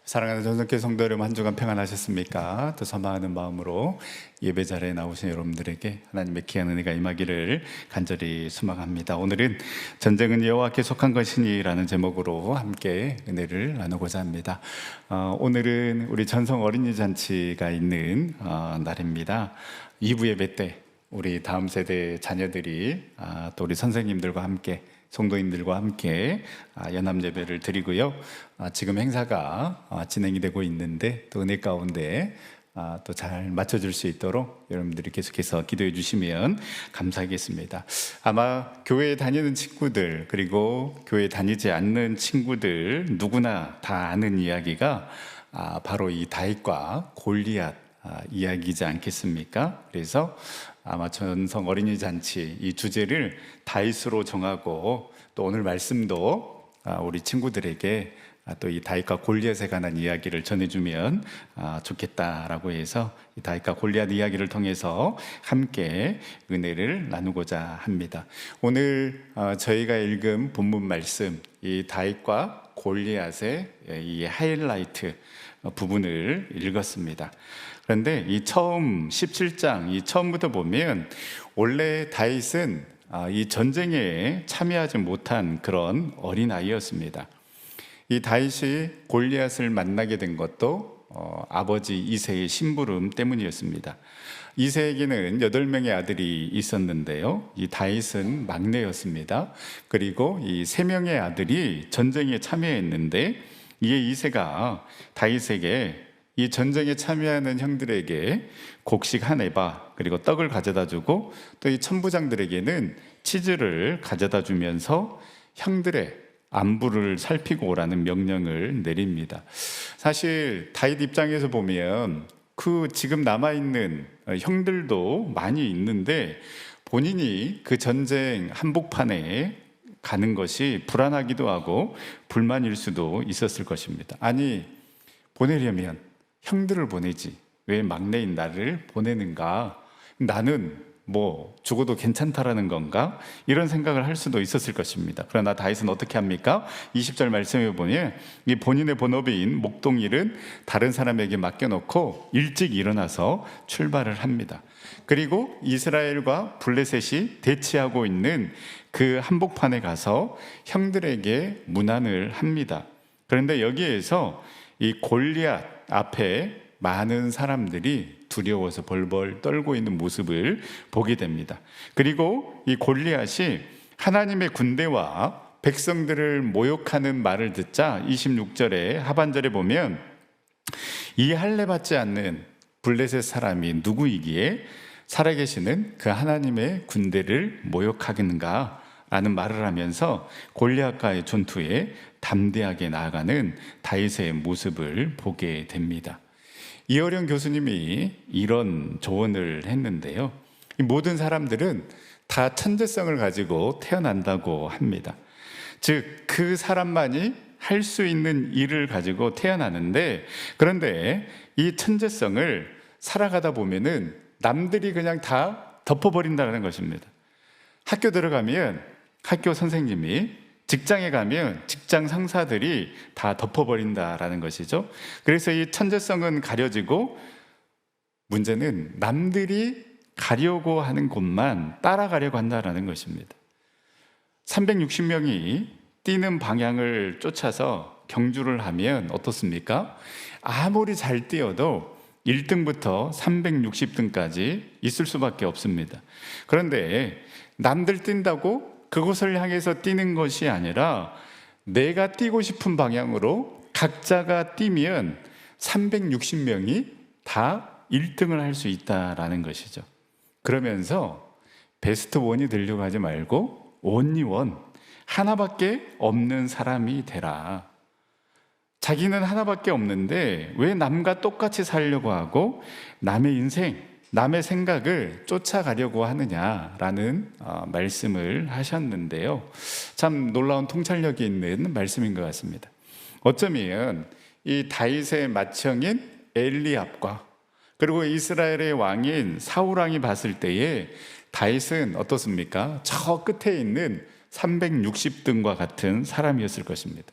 사랑하는 전성교 성도 여러분, 한 주간 평안하셨습니까? 또 소망하는 마음으로 예배 자리에 나오신 여러분들에게 하나님의 귀한 은혜가 임하기를 간절히 소망합니다. 오늘은 전쟁은 여호와께 속한 것이니라는 제목으로 함께 은혜를 나누고자 합니다. 오늘은 우리 전성 어린이 잔치가 있는 날입니다. 2부 예배 때 우리 다음 세대 자녀들이 또 우리 선생님들과 함께 성도님들과 함께 연합 예배를 드리고요. 지금 행사가 진행이 되고 있는데 또 은혜 가운데 또 잘 맞춰줄 수 있도록 여러분들이 계속해서 기도해 주시면 감사하겠습니다. 아마 교회에 다니는 친구들 그리고 교회에 다니지 않는 친구들 누구나 다 아는 이야기가 바로 이 다윗과 골리앗 이야기이지 않겠습니까? 그래서 아마 전성 어린이 잔치 이 주제를 다윗으로 정하고 또 오늘 말씀도 우리 친구들에게 또 이 다윗과 골리앗에 관한 이야기를 전해주면 좋겠다라고 해서 이 다윗과 골리앗 이야기를 통해서 함께 은혜를 나누고자 합니다. 오늘 저희가 읽은 본문 말씀 이 다윗과 골리앗의 이 하이라이트 부분을 읽었습니다. 그런데 이 처음 17장 이 처음부터 보면 원래 다윗은 이 전쟁에 참여하지 못한 그런 어린아이였습니다. 이 다윗이 골리앗을 만나게 된 것도 아버지 이새의 심부름 때문이었습니다. 이새에게는 8명의 아들이 있었는데요. 이 다윗은 막내였습니다. 그리고 이 3명의 아들이 전쟁에 참여했는데 이에 이새가 다윗에게 이 전쟁에 참여하는 형들에게 곡식 한 에바 그리고 떡을 가져다 주고 또 이 천부장들에게는 치즈를 가져다 주면서 형들의 안부를 살피고 오라는 명령을 내립니다. 사실 다윗 입장에서 보면 그 지금 남아있는 형들도 많이 있는데 본인이 그 전쟁 한복판에 가는 것이 불안하기도 하고 불만일 수도 있었을 것입니다. 아니 보내려면 형들을 보내지 왜 막내인 나를 보내는가? 나는 뭐 죽어도 괜찮다라는 건가? 이런 생각을 할 수도 있었을 것입니다. 그러나 다윗은 어떻게 합니까? 20절 말씀에 보면 이 본인의 본업인 목동일은 다른 사람에게 맡겨놓고 일찍 일어나서 출발을 합니다. 그리고 이스라엘과 블레셋이 대치하고 있는 그 한복판에 가서 형들에게 문안을 합니다. 그런데 여기에서 이 골리앗 앞에 많은 사람들이 두려워서 벌벌 떨고 있는 모습을 보게 됩니다. 그리고 이 골리앗이 하나님의 군대와 백성들을 모욕하는 말을 듣자 26절에 하반절에 보면 이 할례 받지 않는 블레셋 사람이 누구이기에 살아계시는 그 하나님의 군대를 모욕하겠는가 라는 말을 하면서 골리앗과의 전투에 담대하게 나아가는 다윗의 모습을 보게 됩니다. 이어령 교수님이 이런 조언을 했는데요. 모든 사람들은 다 천재성을 가지고 태어난다고 합니다. 즉, 그 사람만이 할 수 있는 일을 가지고 태어나는데 그런데 이 천재성을 살아가다 보면은 남들이 그냥 다 덮어버린다는 것입니다. 학교 들어가면 학교 선생님이 직장에 가면 직장 상사들이 다 덮어버린다라는 것이죠. 그래서 이 천재성은 가려지고 문제는 남들이 가려고 하는 곳만 따라가려고 한다라는 것입니다. 360명이 뛰는 방향을 쫓아서 경주를 하면 어떻습니까? 아무리 잘 뛰어도 1등부터 360등까지 있을 수밖에 없습니다. 그런데 남들 뛴다고 그곳을 향해서 뛰는 것이 아니라 내가 뛰고 싶은 방향으로 각자가 뛰면 360명이 다 1등을 할 수 있다라는 것이죠. 그러면서 베스트 원이 되려고 하지 말고 only one, 하나밖에 없는 사람이 되라. 자기는 하나밖에 없는데 왜 남과 똑같이 살려고 하고 남의 인생, 남의 생각을 쫓아가려고 하느냐라는 말씀을 하셨는데요. 참 놀라운 통찰력이 있는 말씀인 것 같습니다. 어쩌면 이 다윗의 맏형인 엘리압과 그리고 이스라엘의 왕인 사울 왕이 봤을 때에 다윗은 어떻습니까? 저 끝에 있는 360등과 같은 사람이었을 것입니다.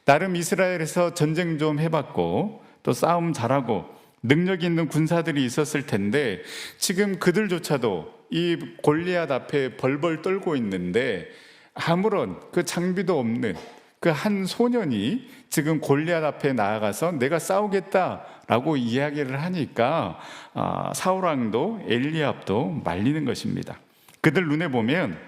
나름 이스라엘에서 전쟁 좀 해봤고 또 싸움 잘하고 능력 있는 군사들이 있었을 텐데 지금 그들조차도 이 골리앗 앞에 벌벌 떨고 있는데 아무런 그 장비도 없는 그 한 소년이 지금 골리앗 앞에 나아가서 내가 싸우겠다라고 이야기를 하니까 사울왕도 엘리압도 말리는 것입니다. 그들 눈에 보면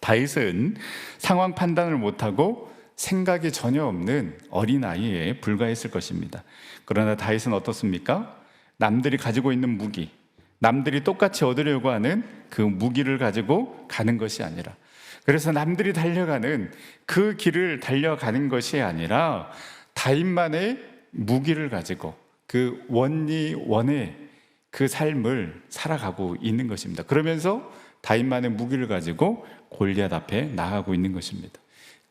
다윗은 상황 판단을 못하고 생각이 전혀 없는 어린아이에 불과했을 것입니다. 그러나 다윗은 어떻습니까? 남들이 가지고 있는 무기, 남들이 똑같이 얻으려고 하는 그 무기를 가지고 가는 것이 아니라, 그래서 남들이 달려가는 그 길을 달려가는 것이 아니라 다윗만의 무기를 가지고 그 원의 그 삶을 살아가고 있는 것입니다. 그러면서 다윗만의 무기를 가지고 골리앗 앞에 나가고 있는 것입니다.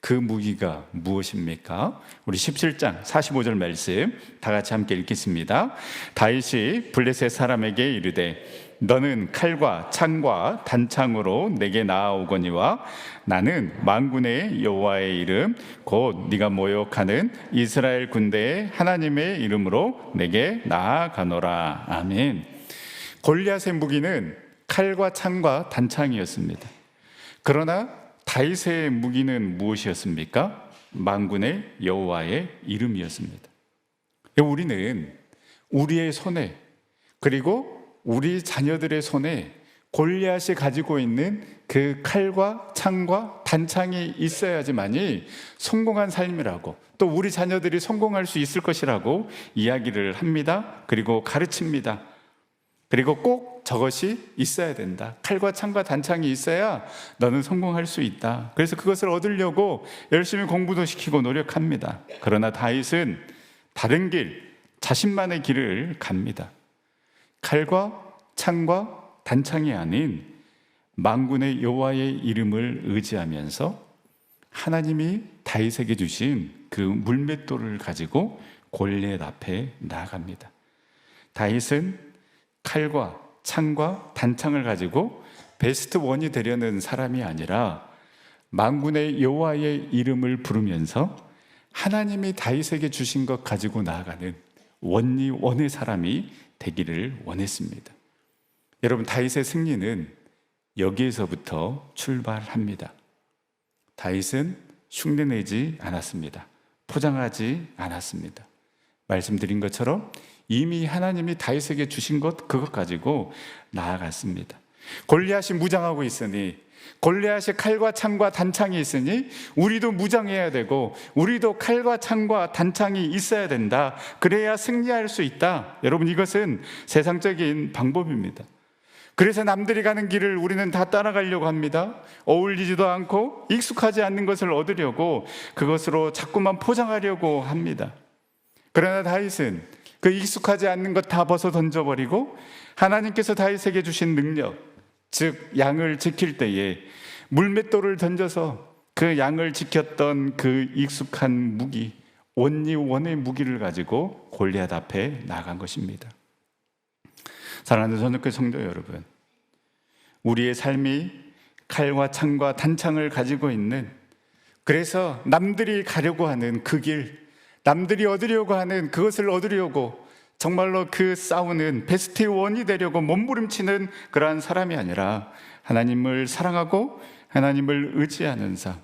그 무기가 무엇입니까? 우리 17장 45절 말씀 다 같이 함께 읽겠습니다. 다윗이 블레셋 사람에게 이르되 너는 칼과 창과 단창으로 내게 나아오거니와 나는 만군의 여호와의 이름 곧 네가 모욕하는 이스라엘 군대의 하나님의 이름으로 내게 나아가노라. 아멘. 골리앗의 무기는 칼과 창과 단창이었습니다. 그러나 다윗의 무기는 무엇이었습니까? 만군의 여호와의 이름이었습니다. 우리는 우리의 손에 그리고 우리 자녀들의 손에 골리앗이 가지고 있는 그 칼과 창과 단창이 있어야지만이 성공한 삶이라고, 또 우리 자녀들이 성공할 수 있을 것이라고 이야기를 합니다. 그리고 가르칩니다. 그리고 꼭 저것이 있어야 된다. 칼과 창과 단창이 있어야 너는 성공할 수 있다. 그래서 그것을 얻으려고 열심히 공부도 시키고 노력합니다. 그러나 다윗은 다른 길, 자신만의 길을 갑니다. 칼과 창과 단창이 아닌 만군의 여호와의 이름을 의지하면서 하나님이 다윗에게 주신 그 물맷돌을 가지고 골리앗 앞에 나아갑니다. 다윗은 칼과 창과 단창을 가지고 베스트 원이 되려는 사람이 아니라 만군의 여호와의 이름을 부르면서 하나님이 다윗에게 주신 것 가지고 나아가는 원의 사람이 되기를 원했습니다. 여러분, 다윗의 승리는 여기에서부터 출발합니다. 다윗은 흉내내지 않았습니다. 포장하지 않았습니다. 말씀드린 것처럼 이미 하나님이 다윗에게 주신 그것 가지고 나아갔습니다. 골리앗이 무장하고 있으니, 골리앗이 칼과 창과 단창이 있으니 우리도 무장해야 되고 우리도 칼과 창과 단창이 있어야 된다. 그래야 승리할 수 있다. 여러분, 이것은 세상적인 방법입니다. 그래서 남들이 가는 길을 우리는 다 따라가려고 합니다. 어울리지도 않고 익숙하지 않는 것을 얻으려고 그것으로 자꾸만 포장하려고 합니다. 그러나 다윗은 그 익숙하지 않는 것 다 벗어 던져버리고 하나님께서 다윗에게 주신 능력, 즉 양을 지킬 때에 물맷돌을 던져서 그 양을 지켰던 그 익숙한 무기, 원의 무기를 가지고 골리앗 앞에 나간 것입니다. 사랑하는 선교회 성도 여러분, 우리의 삶이 칼과 창과 단창을 가지고 있는, 그래서 남들이 가려고 하는 그 길, 남들이 얻으려고 하는 그것을 얻으려고 정말로 그 싸우는 베스트 원이 되려고 몸부림치는 그러한 사람이 아니라 하나님을 사랑하고 하나님을 의지하는 삶,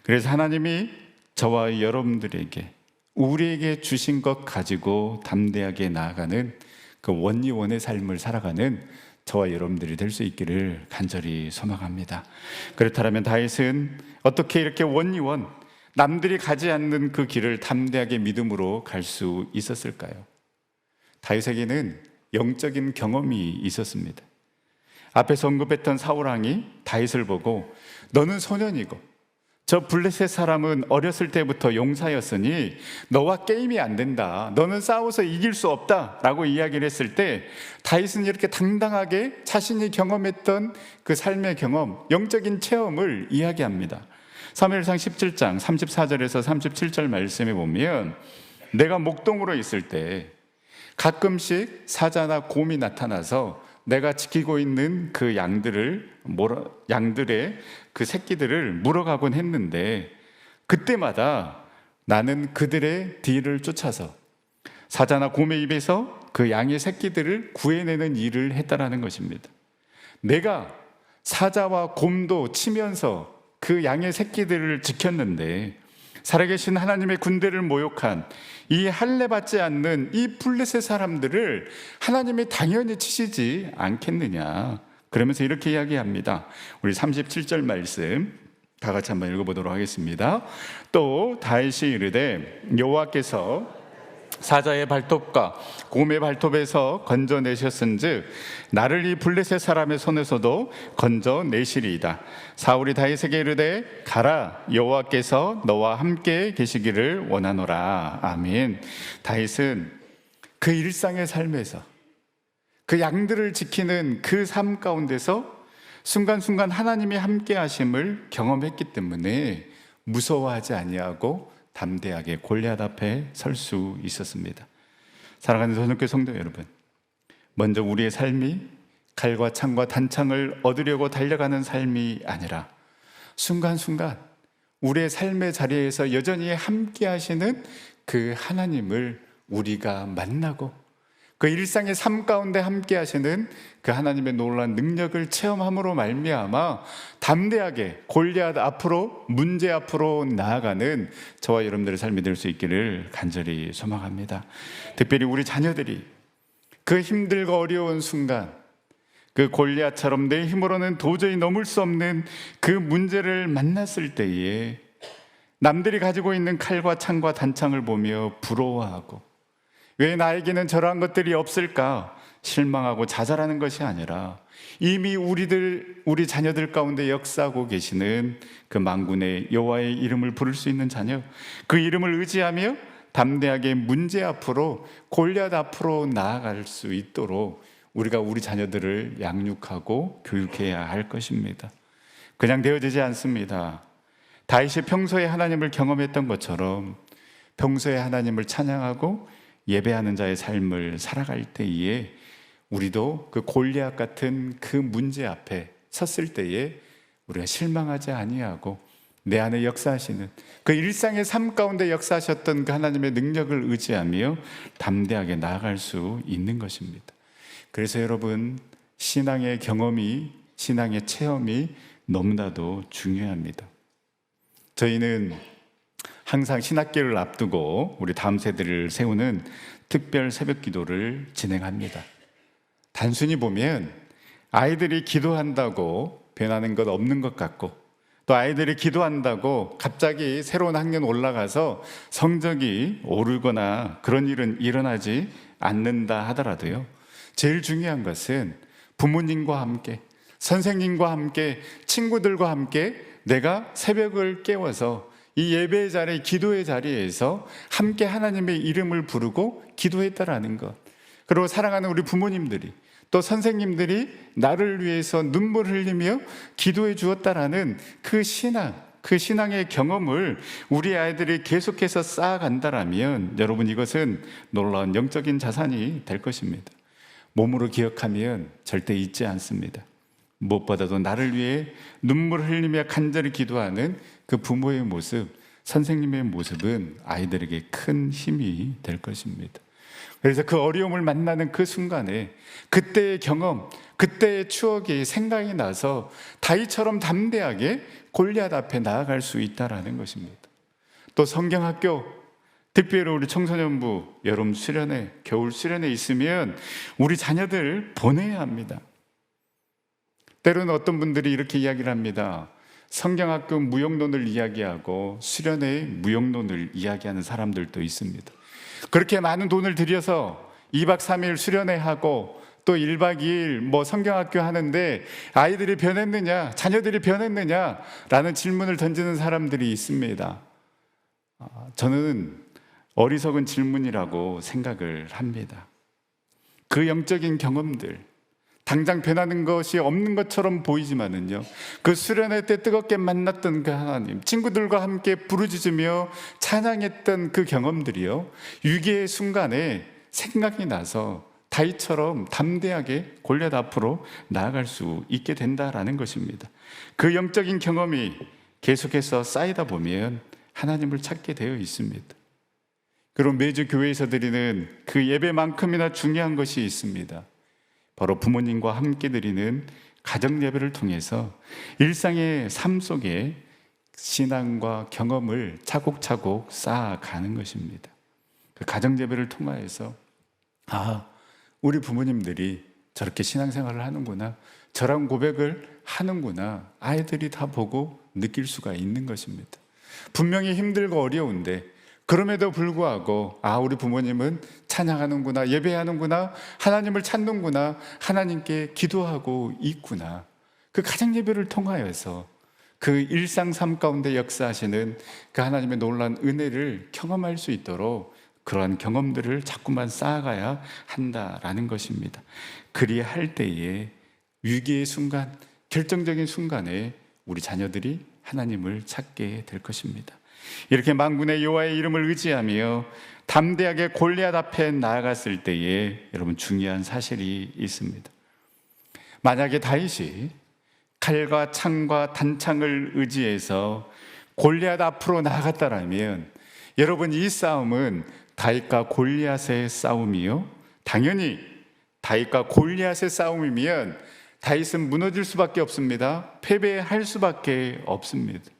그래서 하나님이 저와 여러분들에게 우리에게 주신 것 가지고 담대하게 나아가는 그 원의 삶을 살아가는 저와 여러분들이 될 수 있기를 간절히 소망합니다. 그렇다면 다윗은 어떻게 이렇게 원리원, 남들이 가지 않는 그 길을 담대하게 믿음으로 갈 수 있었을까요? 다윗에게는 영적인 경험이 있었습니다. 앞에서 언급했던 사울왕이 다윗을 보고 너는 소년이고 저 블레셋 사람은 어렸을 때부터 용사였으니 너와 게임이 안 된다, 너는 싸워서 이길 수 없다 라고 이야기를 했을 때 다윗은 이렇게 당당하게 자신이 경험했던 그 삶의 경험, 영적인 체험을 이야기합니다. 사무엘상 17장 34절에서 37절 말씀에 보면 내가 목동으로 있을 때 가끔씩 사자나 곰이 나타나서 내가 지키고 있는 그 양들의 그 새끼들을 물어가곤 했는데 그때마다 나는 그들의 뒤를 쫓아서 사자나 곰의 입에서 그 양의 새끼들을 구해내는 일을 했다라는 것입니다. 내가 사자와 곰도 치면서 그 양의 새끼들을 지켰는데 살아계신 하나님의 군대를 모욕한 이 할례받지 않는 이 블레셋 사람들을 하나님이 당연히 치시지 않겠느냐. 그러면서 이렇게 이야기합니다. 우리 37절 말씀 다 같이 한번 읽어보도록 하겠습니다. 또 다윗이 이르되 여호와께서 사자의 발톱과 곰의 발톱에서 건져내셨은즉 나를 이 블레셋 사람의 손에서도 건져내시리이다. 사울이 다윗에게 이르되 가라, 여호와께서 너와 함께 계시기를 원하노라. 아멘. 다윗은 그 일상의 삶에서 그 양들을 지키는 그 삶 가운데서 순간순간 하나님이 함께 하심을 경험했기 때문에 무서워하지 아니하고 담대하게 골리앗 앞에 설 수 있었습니다. 사랑하는 선교회 성도 여러분, 먼저 우리의 삶이 칼과 창과 단창을 얻으려고 달려가는 삶이 아니라 순간순간 우리의 삶의 자리에서 여전히 함께 하시는 그 하나님을 우리가 만나고 그 일상의 삶 가운데 함께 하시는 그 하나님의 놀라운 능력을 체험함으로 말미암아 담대하게 골리앗 앞으로, 문제 앞으로 나아가는 저와 여러분들의 삶이 될 수 있기를 간절히 소망합니다. 특별히 우리 자녀들이 그 힘들고 어려운 순간 그 골리앗처럼 내 힘으로는 도저히 넘을 수 없는 그 문제를 만났을 때에 남들이 가지고 있는 칼과 창과 단창을 보며 부러워하고 왜 나에게는 저러한 것들이 없을까 실망하고 좌절하는 것이 아니라 이미 우리 자녀들 가운데 역사하고 계시는 그 만군의 여호와의 이름을 부를 수 있는 자녀, 그 이름을 의지하며 담대하게 문제 앞으로, 골리앗 앞으로 나아갈 수 있도록 우리가 우리 자녀들을 양육하고 교육해야 할 것입니다. 그냥 되어지지 않습니다. 다윗이 평소에 하나님을 경험했던 것처럼 평소에 하나님을 찬양하고 예배하는 자의 삶을 살아갈 때에 우리도 그 골리앗 같은 그 문제 앞에 섰을 때에 우리가 실망하지 아니하고 내 안에 역사하시는 그 일상의 삶 가운데 역사하셨던 그 하나님의 능력을 의지하며 담대하게 나아갈 수 있는 것입니다. 그래서 여러분, 신앙의 경험이, 신앙의 체험이 너무나도 중요합니다. 저희는 항상 신학기를 앞두고 우리 다음 세대를 세우는 특별 새벽 기도를 진행합니다. 단순히 보면 아이들이 기도한다고 변하는 것 없는 것 같고, 또 아이들이 기도한다고 갑자기 새로운 학년 올라가서 성적이 오르거나 그런 일은 일어나지 않는다 하더라도요, 제일 중요한 것은 부모님과 함께, 선생님과 함께, 친구들과 함께 내가 새벽을 깨워서 이 예배의 자리, 기도의 자리에서 함께 하나님의 이름을 부르고 기도했다라는 것, 그리고 사랑하는 우리 부모님들이 또 선생님들이 나를 위해서 눈물 흘리며 기도해 주었다라는 그 신앙, 그 신앙의 경험을 우리 아이들이 계속해서 쌓아간다라면 여러분, 이것은 놀라운 영적인 자산이 될 것입니다. 몸으로 기억하면 절대 잊지 않습니다. 무엇보다도 나를 위해 눈물 흘리며 간절히 기도하는 그 부모의 모습, 선생님의 모습은 아이들에게 큰 힘이 될 것입니다. 그래서 그 어려움을 만나는 그 순간에 그때의 경험, 그때의 추억이 생각이 나서 다윗처럼 담대하게 골리앗 앞에 나아갈 수 있다라는 것입니다. 또 성경학교, 특별히 우리 청소년부 여름 수련회, 겨울 수련회 있으면 우리 자녀들 보내야 합니다. 때로는 어떤 분들이 이렇게 이야기를 합니다. 성경학교 무용론을 이야기하고 수련회 무용론을 이야기하는 사람들도 있습니다. 그렇게 많은 돈을 들여서 2박 3일 수련회 하고 또 1박 2일 성경학교 하는데 아이들이 변했느냐, 자녀들이 변했느냐 라는 질문을 던지는 사람들이 있습니다. 저는 어리석은 질문이라고 생각을 합니다. 그 영적인 경험들, 당장 변하는 것이 없는 것처럼 보이지만은요, 그 수련회 때 뜨겁게 만났던 그 하나님, 친구들과 함께 부르짖으며 찬양했던 그 경험들이요, 위기의 순간에 생각이 나서 다윗처럼 담대하게 골리앗 앞으로 나아갈 수 있게 된다라는 것입니다. 그 영적인 경험이 계속해서 쌓이다 보면 하나님을 찾게 되어 있습니다. 그리고 매주 교회에서 드리는 그 예배만큼이나 중요한 것이 있습니다. 바로 부모님과 함께 드리는 가정 예배를 통해서 일상의 삶 속에 신앙과 경험을 차곡차곡 쌓아가는 것입니다. 그 가정 예배를 통하여서 우리 부모님들이 저렇게 신앙생활을 하는구나, 저런 고백을 하는구나, 아이들이 다 보고 느낄 수가 있는 것입니다. 분명히 힘들고 어려운데 그럼에도 불구하고 우리 부모님은 찬양하는구나, 예배하는구나, 하나님을 찾는구나, 하나님께 기도하고 있구나. 그 가정 예배를 통하여서 그 일상 삶 가운데 역사하시는 그 하나님의 놀라운 은혜를 경험할 수 있도록 그러한 경험들을 자꾸만 쌓아가야 한다라는 것입니다. 그리할 때에 위기의 순간, 결정적인 순간에 우리 자녀들이 하나님을 찾게 될 것입니다. 이렇게 만군의 여호와의 이름을 의지하며 담대하게 골리앗 앞에 나아갔을 때에 여러분 중요한 사실이 있습니다. 만약에 다윗이 칼과 창과 단창을 의지해서 골리앗 앞으로 나아갔다라면 여러분 이 싸움은 다윗과 골리앗의 싸움이요, 당연히 다윗과 골리앗의 싸움이면 다윗은 무너질 수밖에 없습니다. 패배할 수밖에 없습니다.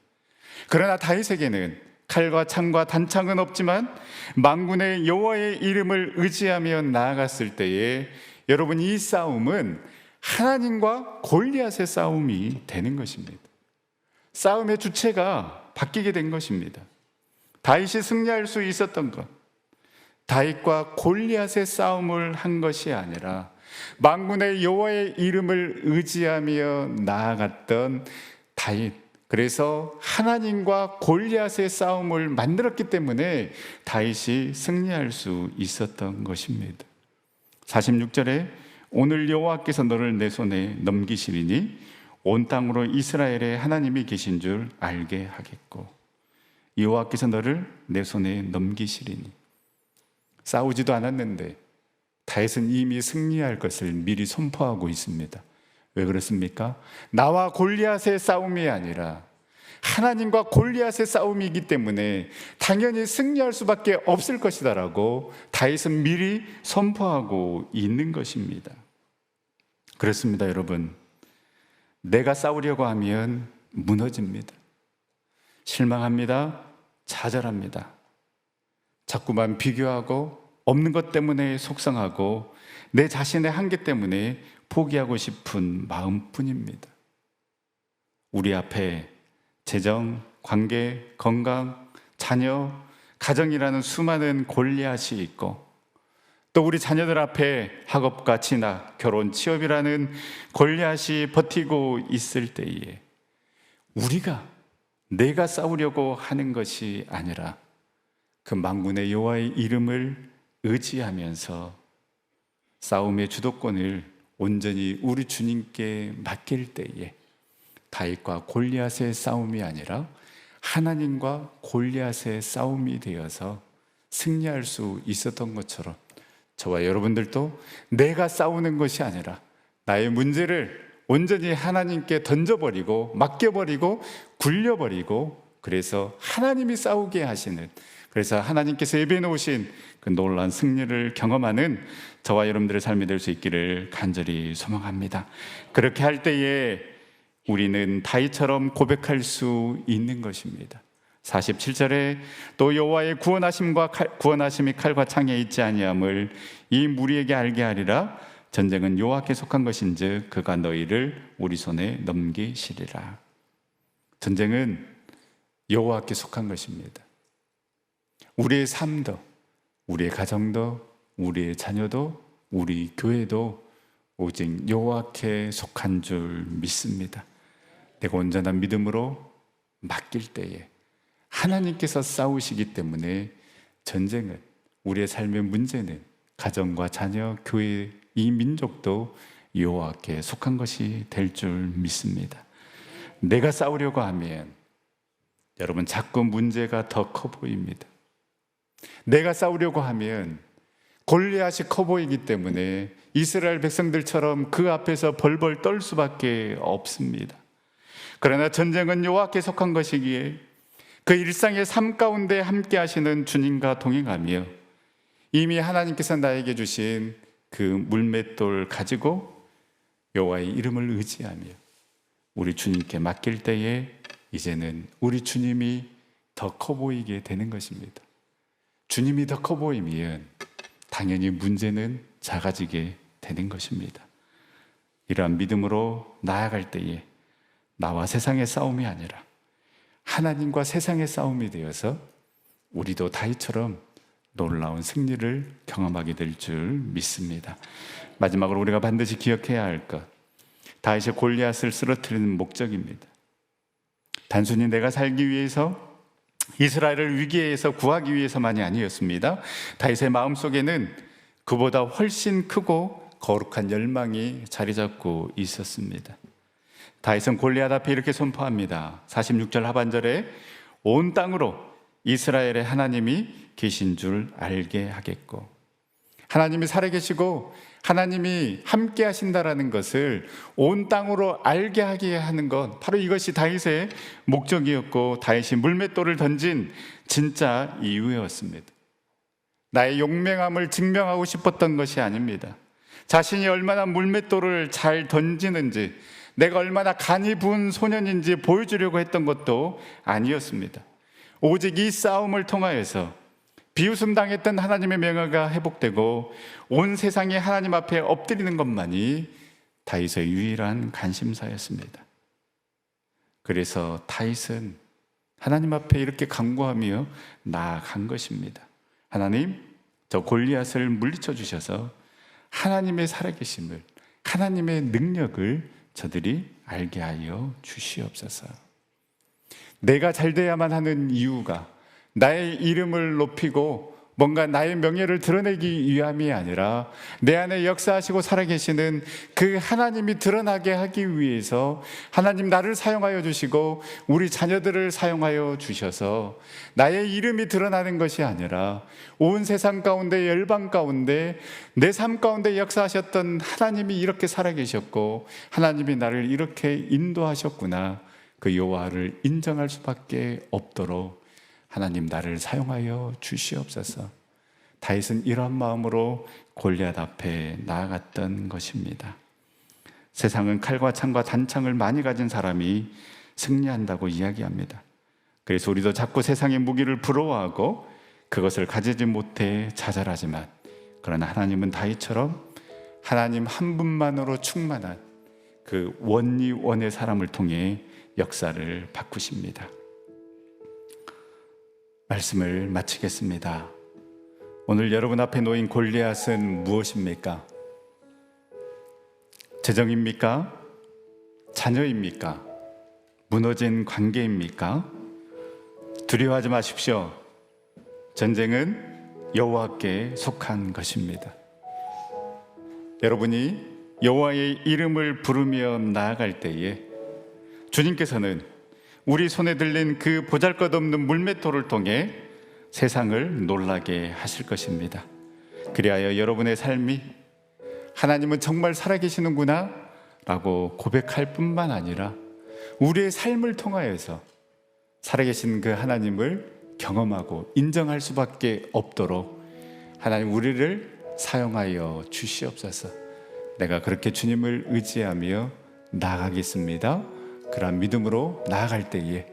그러나 다윗에게는 칼과 창과 단창은 없지만 만군의 여호와의 이름을 의지하며 나아갔을 때에 여러분 이 싸움은 하나님과 골리앗의 싸움이 되는 것입니다. 싸움의 주체가 바뀌게 된 것입니다. 다윗이 승리할 수 있었던 것, 다윗과 골리앗의 싸움을 한 것이 아니라 만군의 여호와의 이름을 의지하며 나아갔던 다윗, 그래서 하나님과 골리앗의 싸움을 만들었기 때문에 다윗이 승리할 수 있었던 것입니다. 46절에 오늘 여호와께서 너를 내 손에 넘기시리니 온 땅으로 이스라엘의 하나님이 계신 줄 알게 하겠고, 여호와께서 너를 내 손에 넘기시리니, 싸우지도 않았는데 다윗은 이미 승리할 것을 미리 선포하고 있습니다. 왜 그렇습니까? 나와 골리앗의 싸움이 아니라 하나님과 골리앗의 싸움이기 때문에 당연히 승리할 수밖에 없을 것이다라고 다윗은 미리 선포하고 있는 것입니다. 그렇습니다, 여러분. 내가 싸우려고 하면 무너집니다. 실망합니다. 좌절합니다. 자꾸만 비교하고 없는 것 때문에 속상하고 내 자신의 한계 때문에 포기하고 싶은 마음뿐입니다. 우리 앞에 재정, 관계, 건강, 자녀, 가정이라는 수많은 골리앗이 있고 또 우리 자녀들 앞에 학업과 진학, 결혼, 취업이라는 골리앗이 버티고 있을 때에 내가 싸우려고 하는 것이 아니라 그 만군의 여호와의 이름을 의지하면서 싸움의 주도권을 온전히 우리 주님께 맡길 때에 다윗과 골리앗의 싸움이 아니라 하나님과 골리앗의 싸움이 되어서 승리할 수 있었던 것처럼 저와 여러분들도 내가 싸우는 것이 아니라 나의 문제를 온전히 하나님께 던져버리고 맡겨버리고 굴려버리고 그래서 하나님이 싸우게 하시는, 그래서 하나님께서 예배해 놓으신 그 놀라운 승리를 경험하는 저와 여러분들의 삶이 될 수 있기를 간절히 소망합니다. 그렇게 할 때에 우리는 다윗처럼 고백할 수 있는 것입니다. 47절에 또 여호와의 구원하심이 칼과 창에 있지 아니함을 이 무리에게 알게 하리라. 전쟁은 여호와께 속한 것인즉 그가 너희를 우리 손에 넘기시리라. 전쟁은 여호와께 속한 것입니다. 우리의 삶도, 우리의 가정도, 우리의 자녀도, 우리 교회도 오직 여호와께 속한 줄 믿습니다. 내가 온전한 믿음으로 맡길 때에 하나님께서 싸우시기 때문에 전쟁은, 우리의 삶의 문제는 가정과 자녀, 교회, 이 민족도 여호와께 속한 것이 될 줄 믿습니다. 내가 싸우려고 하면 여러분 자꾸 문제가 더 커 보입니다. 내가 싸우려고 하면 골리앗이 커 보이기 때문에 이스라엘 백성들처럼 그 앞에서 벌벌 떨 수밖에 없습니다. 그러나 전쟁은 여호와께 속한 것이기에 그 일상의 삶 가운데 함께 하시는 주님과 동행하며 이미 하나님께서 나에게 주신 그 물맷돌 가지고 여호와의 이름을 의지하며 우리 주님께 맡길 때에 이제는 우리 주님이 더 커 보이게 되는 것입니다. 주님이 더 커 보이면 당연히 문제는 작아지게 되는 것입니다. 이러한 믿음으로 나아갈 때에 나와 세상의 싸움이 아니라 하나님과 세상의 싸움이 되어서 우리도 다윗처럼 놀라운 승리를 경험하게 될 줄 믿습니다. 마지막으로 우리가 반드시 기억해야 할 것, 다윗의 골리앗을 쓰러뜨리는 목적입니다. 단순히 내가 살기 위해서, 이스라엘을 위기에서 구하기 위해서만이 아니었습니다. 다윗의 마음속에는 그보다 훨씬 크고 거룩한 열망이 자리 잡고 있었습니다. 다윗은 골리앗 앞에 이렇게 선포합니다. 46절 하반절에 온 땅으로 이스라엘의 하나님이 계신 줄 알게 하겠고, 하나님이 살아계시고 하나님이 함께 하신다라는 것을 온 땅으로 알게 하게 하는 것, 바로 이것이 다윗의 목적이었고 다윗이 물맷돌을 던진 진짜 이유였습니다. 나의 용맹함을 증명하고 싶었던 것이 아닙니다. 자신이 얼마나 물맷돌을 잘 던지는지, 내가 얼마나 간이 부은 소년인지 보여주려고 했던 것도 아니었습니다. 오직 이 싸움을 통하여서 비웃음 당했던 하나님의 명예가 회복되고 온 세상이 하나님 앞에 엎드리는 것만이 다윗의 유일한 관심사였습니다. 그래서 다윗은 하나님 앞에 이렇게 간구하며 나아간 것입니다. 하나님, 저 골리앗을 물리쳐 주셔서 하나님의 살아계심을, 하나님의 능력을 저들이 알게 하여 주시옵소서. 내가 잘 돼야만 하는 이유가 나의 이름을 높이고 뭔가 나의 명예를 드러내기 위함이 아니라 내 안에 역사하시고 살아계시는 그 하나님이 드러나게 하기 위해서 하나님 나를 사용하여 주시고 우리 자녀들을 사용하여 주셔서 나의 이름이 드러나는 것이 아니라 온 세상 가운데, 열방 가운데, 내 삶 가운데 역사하셨던 하나님이 이렇게 살아계셨고 하나님이 나를 이렇게 인도하셨구나, 그 여호와를 인정할 수밖에 없도록 하나님 나를 사용하여 주시옵소서. 다윗은 이런 마음으로 골리앗 앞에 나아갔던 것입니다. 세상은 칼과 창과 단창을 많이 가진 사람이 승리한다고 이야기합니다. 그래서 우리도 자꾸 세상의 무기를 부러워하고 그것을 가지지 못해 좌절하지만, 그러나 하나님은 다윗처럼 하나님 한 분만으로 충만한 그 원의 사람을 통해 역사를 바꾸십니다. 말씀을 마치겠습니다. 오늘 여러분 앞에 놓인 골리앗은 무엇입니까? 재정입니까? 자녀입니까? 무너진 관계입니까? 두려워하지 마십시오. 전쟁은 여호와께 속한 것입니다. 여러분이 여호와의 이름을 부르며 나아갈 때에 주님께서는 우리 손에 들린 그 보잘것없는 물맷돌을 통해 세상을 놀라게 하실 것입니다. 그리하여 여러분의 삶이 하나님은 정말 살아계시는구나 라고 고백할 뿐만 아니라 우리의 삶을 통하여서 살아계신 그 하나님을 경험하고 인정할 수밖에 없도록 하나님 우리를 사용하여 주시옵소서. 내가 그렇게 주님을 의지하며 나아가겠습니다. 그러한 믿음으로 나아갈 때에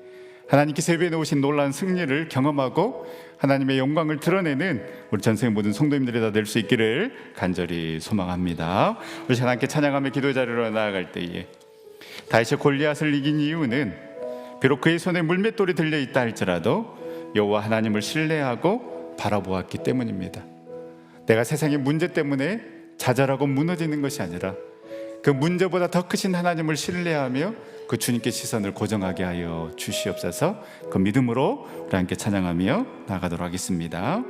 하나님께서 예배해 놓으신 놀라운 승리를 경험하고 하나님의 영광을 드러내는 우리 전생의 모든 성도님들이 다 될 수 있기를 간절히 소망합니다. 우리 하나님께 찬양하며 기도 자리로 나아갈 때에 다윗이 골리앗을 이긴 이유는 비록 그의 손에 물맷돌이 들려 있다 할지라도 여호와 하나님을 신뢰하고 바라보았기 때문입니다. 내가 세상의 문제 때문에 좌절하고 무너지는 것이 아니라 그 문제보다 더 크신 하나님을 신뢰하며 그 주님께 시선을 고정하게 하여 주시옵소서. 그 믿음으로 우리 함께 찬양하며 나아가도록 하겠습니다.